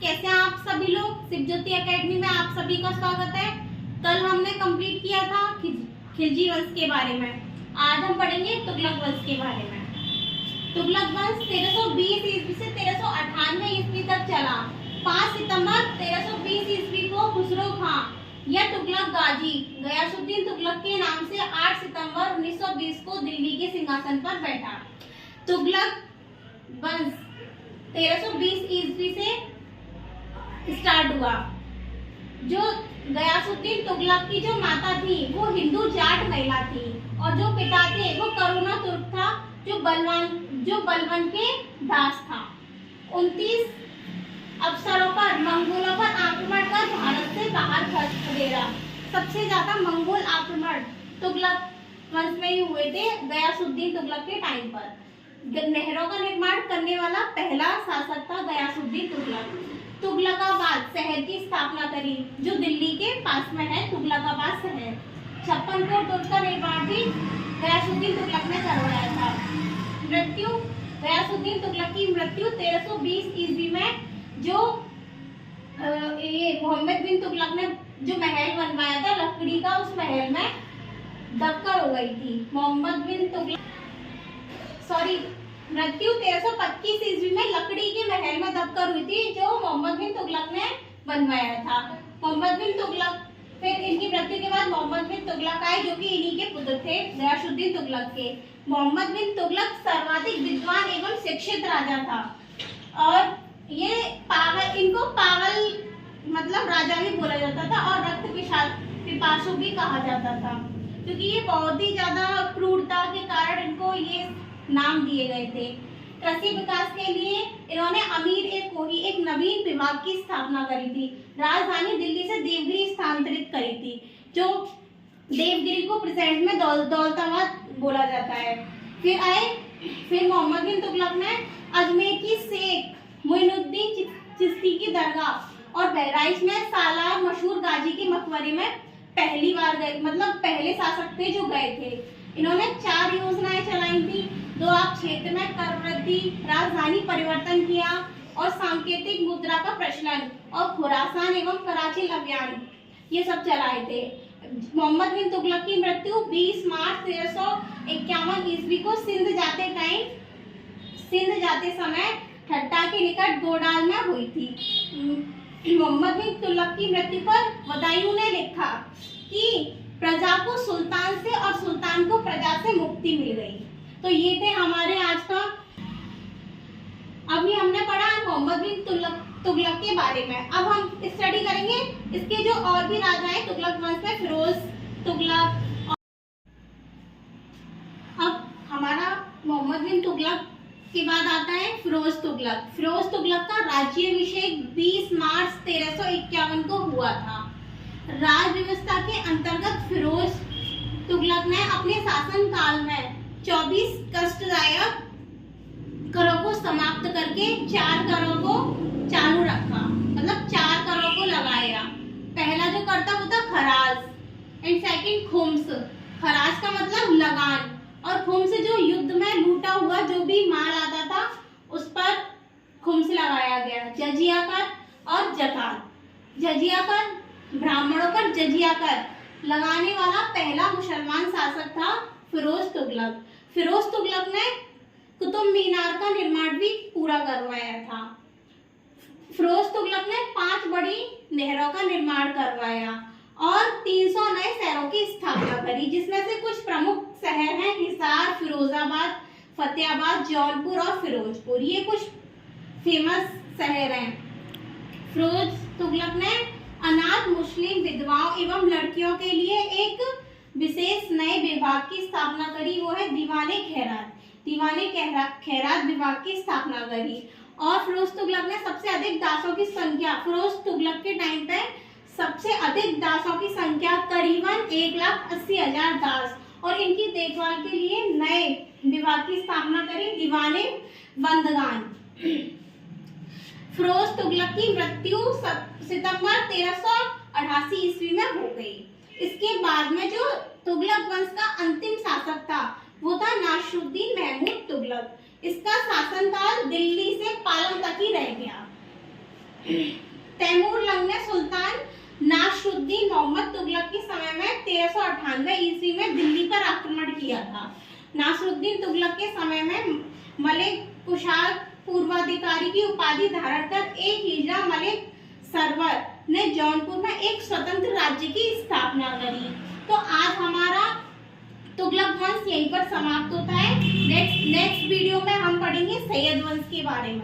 कैसे हैं आप सभी लोग। शिवज्योति एकेडमी में आप सभी का स्वागत है। कल हमने कंप्लीट किया था खिलजी वंश के बारे में। आज हम पढ़ेंगे तुगलक वंश के बारे में। तुगलक वंश 1320 ईस्वी से 1398 ईस्वी तक चला। 5 सितंबर 1320 ईस्वी को खुसरो खां या तुगलक गाजी गयासुद्दीन तुगलक के नाम से 8 सितंबर 1920 को दिल्ली के सिंहासन पर बैठा। तुगलक वंश 1320 ईस्वी से स्टार्ट हुआ। जो गयासुद्दीन तुगलक की जो माता थी वो हिंदू जाट महिला थी और जो पिता थे वो करुणा तुर्क था जो बलवन के दास था। 29 अवसरों पर मंगोलों पर आक्रमण कर भारत से बाहर खदेड़ा। सबसे ज्यादा मंगोल आक्रमण तुगलक वंश में ही हुए थे गयासुद्दीन तुगलक के टाइम पर। नहरों का निर्माण करने वाला पहला शासक था गयासुद्दीन तुगलक। तुगलकाबाद शहर की स्थापना करी जो दिल्ली के पास में है। तुगलकाबाद शहर 56 कोट दुर्ग का निर्माण भी गयासुद्दीन तुगलक ने करवाया था। मृत्यु गयासुद्दीन तुगलक की मृत्यु 1320 ईस्वी में जो ये मोहम्मद बिन तुगलक ने जो महल बनवाया था लकड़ी का, उस महल में दबकर हो गई थी। मोहम्मद बिन तुगलक मृत्यु 1325 ईस्वी में लकड़ी के महल में दबकर हुई थी जो मोहम्मद बिन तुगलक ने बनवाया था। मोहम्मद बिन तुगलक, फिर इनकी मृत्यु के बाद मोहम्मद बिन तुगलक आए जो कि इन्हीं के पुत्र थे गयासुद्दीन तुगलक के। मोहम्मद बिन तुगलक सर्वाधिक विद्वान एवं शिक्षित राजा था और ये इनको पागल मतलब राजा भी बोला जाता था और रक्त पिपासु भी कहा जाता था क्योंकि ये बहुत ही ज्यादा क्रूरता के कारण इनको ये नाम दिए गए थे। कृषि विकास के लिए इन्होंने एक नवीन विभाग की स्थापना करी थी। राजधानी दिल्ली से देवगिरी स्थानांतरित करी थी जो देवगिरी को प्रेजेंट में दौलताबाद बोला जाता है। फिर मोहम्मद बिन तुगलक ने अजमेर की शेख मोइनुद्दीन चिश्ती की दरगाह और बहराइच में सालार मशहूर गाजी के मकबरे में पहली बार गए, मतलब पहले शासक थे जो गए थे। इन्होंने 4 योजनाएं चलाई थी। दोआब क्षेत्र में कर वृद्धि, राजधानी परिवर्तन किया और सांकेतिक मुद्रा का प्रचलन और खुरासान एवं कराची अभियान ये सब चलाए थे। मोहम्मद बिन तुगलक की मृत्यु 20 मार्च 1351 ईस्वी को सिंध जाते समय ठट्टा के निकट गोडाल में हुई थी। मोहम्मद बिन तुगलक की मृत्यु पर बदायूं ने लिखा कि प्रजा को सुल्तान से और सुल्तान को प्रजा से मुक्ति मिल गई। तो ये थे हमारे आज का। अभी हमने पढ़ा मोहम्मद बिन तुगलक के बारे में। अब हम स्टडी करेंगे इसके जो और भी राजा हैं तुगलक वंश में, फिरोज तुगलक। अब हमारा मोहम्मद बिन तुगलक के बाद आता है फिरोज तुगलक। फिरोज तुगलक का राज्याभिषेक 20 मार्च 1351 को हुआ था। राज व्यवस्था के अंतर्गत फिरोज तुगलक ने अपने शासन काल में 24 कष्टदायक करों को समाप्त करके 4 करों को चालू रखा, मतलब 4 करों को लगाया। पहला जो कर था वो था खराज एंड सेकंड खुम्स। खराज का मतलब लगान और खुम्स जो युद्ध में लूटा हुआ जो भी माल आता था उस पर खुम्स लगाया गया। जजिया कर और जकात। जजिया कर ब्राह्मणों पर जजिया कर लगाने वाला पहला मुसलमान शासक था फिरोज तुगलक। फिरोज तुगलक ने कुतुब मीनार का निर्माण भी पूरा करवाया था। फिरोज तुगलक ने 5 बड़ी नहरों का निर्माण करवाया और 300 नए शहरों की स्थापना करी जिसमें से कुछ प्रमुख शहर हैं हिसार, फिरोजाबाद, फतेहाबाद, जौनपुर और फिरोजपुर। ये कुछ फेमस शहर हैं। फिरोज तुगलक ने अनाथ मुस्लिम विधवाओं एवं लड़कियों के लिए एक विशेष नए विभाग की स्थापना करी, वो है दीवाने खैरात विभाग की स्थापना करी। और फिरोज तुगलक ने सबसे अधिक दासों की संख्या, फिरोज तुगलक के टाइम पे सबसे अधिक दासों की संख्या करीबन 1,80,000 दास और इनकी देखभाल के लिए नए विभाग की स्थापना करी, दीवाने बंदगान। फिरोज तुगलक की मृत्यु सितंबर 1388 ईस्वी में हो गई। इसके बाद में जो तुगलक वंश का अंतिम शासक था वो था नासिरुद्दीन महमूद तुगलक। इसका शासनकाल दिल्ली से पालम तक ही रह गया। तैमूर लंग ने सुल्तान नासरुद्दीन मोहम्मद तुगलक के समय में 1398 ईस्वी में दिल्ली पर आक्रमण किया था। नासरुद्दीन तुगलक के समय में मलिक कुशार पूर्वाधिकारी की उपाधि धारण कर एक हिजरा मलिक सरवर ने जौनपुर में एक स्वतंत्र राज्य की स्थापना करी। तो आज हमारा तुगलक वंश यहीं पर समाप्त होता है। नेक्स्ट वीडियो में हम पढ़ेंगे सैयद वंश के बारे में।